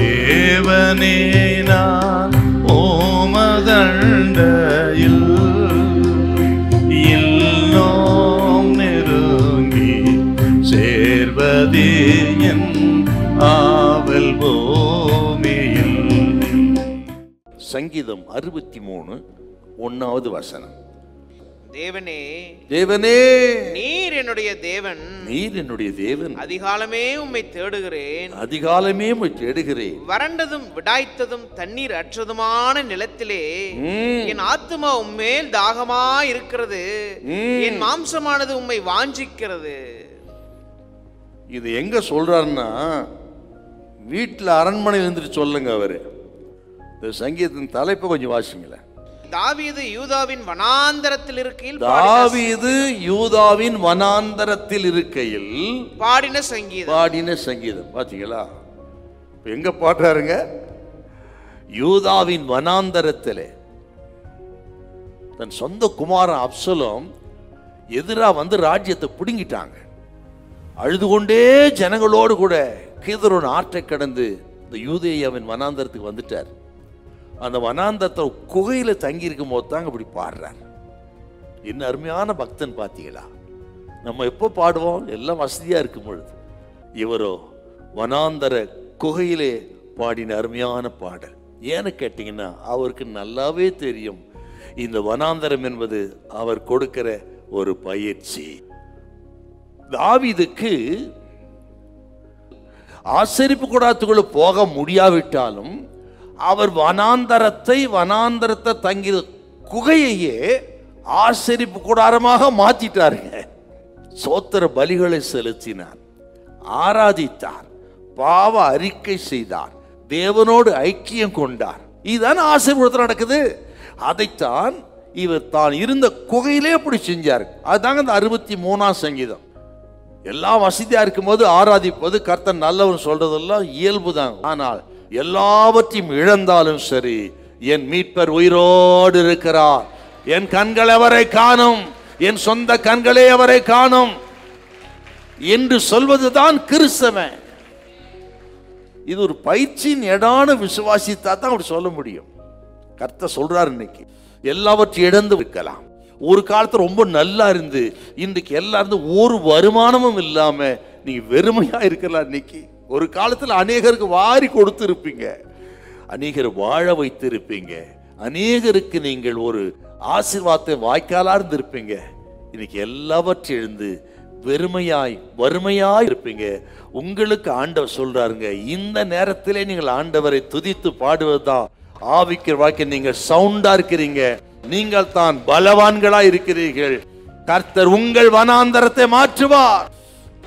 தேவனே நான் ஓமதண்டையில் இன்னும் நெருங்கி சேர்வதே என் ஆவல் பூமியில். சங்கீதம் 63:1 வசனம். தேவனே தேவனே நீர் என்னுடைய தேவன், நீர் என்னுடைய தேவன், அதிகாலமே உம்மை தேடுகிறேன், அதிகாலமே உம்மை தேடுகிறேன். வறண்டதும் விடாய்த்ததும் தண்ணீர் அற்றதுமான நிலத்திலே என் ஆத்துமா உம்மேல் தாகமா இருக்கிறது, என் மாம்சமானது உம்மை வாஞ்சிக்கிறது. இது எங்க சொல்றாருன்னா, வீட்டுல அரண்மனை இருந்துட்டு சொல்லுங்க அவரு. இந்த சங்கீதத்தின் தலைப்பை கொஞ்சம் வாசிங்களேன். தாவீது யூதாவின் வனாந்தரத்தில் இருக்கையில் தாவீது யூதாவின் வனாந்தரத்தில் இருக்கையில் பாடின சங்கீதம். பாடின சங்கீதம். பாத்தீங்களா? எங்க பாடுறாருங்க? யூதாவின் வனாந்தரத்திலே. தன் சொந்த குமாரன் அப்சலோம் எதிரா வந்து ராஜ்யத்தை பிடுங்கிட்டாங்க. அழுது கொண்டே ஜனங்களோடு கூட கீதரோன் ஆற்றை கடந்து இந்த யூதேயாவின் வனாந்தரத்துக்கு வந்துட்டார். அந்த வனாந்தரத்தை குகையில தங்கி இருக்கும் போது தாங்க இப்படி பாடுறார். என்ன அருமையான பக்தன் பார்த்தீங்களா? நம்ம எப்போ பாடுவோம்? எல்லாம் வசதியா இருக்கும் பொழுது. இவரோ வனாந்தர குகையிலே பாடின அருமையான பாடல். ஏன்னு கேட்டீங்கன்னா, அவருக்கு நல்லாவே தெரியும் இந்த வனாந்தரம் என்பது அவர் கொடுக்கிற ஒரு பயிற்சி. தாவீதுக்கு ஆசரிப்பு கூடாரத்துக்குள்ள போக முடியாவிட்டாலும் அவர் வனாந்தரத்தை தங்கிய குகையையே ஆசரிப்பு கூடாரமாக மாத்திட்டாருங்க. சோத்திர பலிகளை செலுத்தினார், ஆராதித்தார், பாவ அறிக்கை செய்தார், தேவனோடு ஐக்கியம் கொண்டார். இதுதான் ஆசீர்வாதத்தில் நடக்குது. அதைத்தான் இவர் தான் இருந்த குகையிலே அப்படி செஞ்சார். அதுதாங்க இந்த 63ஆம் சங்கீதம். எல்லாம் வசதியா இருக்கும்போது ஆராதிப்பது, கர்த்தர் நல்லவன் சொல்றதெல்லாம் இயல்புதான். ஆனால் எல்லாவற்றையும் இழந்தாலும் சரி, என் மீட்பர் உயிரோடு இருக்கிறார், என் கண்கள் அவரை காணும், என் சொந்த கண்களே அவரை காணும் என்று சொல்வதுதான் கிறிஸ்தவன். இது ஒரு பயிற்சியின் எடான விசுவாசித்தா தான் அப்படி சொல்ல முடியும். கர்த்தர் சொல்றார், இன்னைக்கு எல்லாவற்றையும் இழந்து இருக்கலாம். ஒரு காலத்துல ரொம்ப நல்லா இருந்து இன்றைக்கு எல்லாம் இருந்து ஒரு வருமானமும் இல்லாம நீங்க வெறுமையா இருக்கலாம். இன்னைக்கு ஒரு காலத்துல அநேகருக்கு வாரி கொடுத்து இருப்பீங்க, அநேகர் வாழ வைத்து இருப்பீங்க, அநேகருக்கு நீங்கள் ஒரு ஆசீர்வாதத்தை வாய்க்காலா இருந்திருப்பீங்க. இன்னைக்கு எல்லாவற்றையும் இழந்து வெறுமையாய் வறுமையாய் இருப்பீங்க. உங்களுக்கு ஆண்டவர் சொல்றாருங்க, இந்த நேரத்திலே நீங்கள் ஆண்டவரை துதித்து பாடுவதுதான் ஆவிக்கிற வாழ்க்கை. நீங்கள் சவுண்டா இருக்கிறீங்க, நீங்கள் தான் பலவான்களா இருக்கிறீர்கள். கர்த்தர் உங்கள் வனாந்தரத்தை மாற்றுவார்.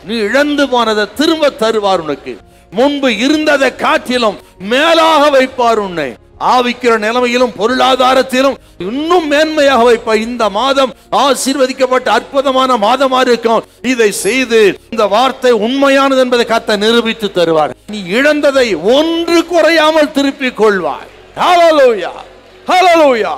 நீ இழந்து போனதை திரும்ப தருவார். உனக்கு முன்பு இருந்ததை காட்டிலும் மேலாக வைப்பார். உன்னை ஆவிக்கிற நிலைமையிலும் பொருளாதாரத்திலும் இன்னும் மேன்மையாக வைப்பார். இந்த மாதம் ஆசீர்வதிக்கப்பட்ட அற்புதமான மாதமா இருக்கும். இதை செய்து இந்த வார்த்தை உண்மையானது என்பதை கர்த்தர் நிரூபித்து தருவார். நீ இழந்ததை ஒன்று குறையாமல் திருப்பிக் கொள்வாய். ஹல்லேலூயா, ஹல்லேலூயா.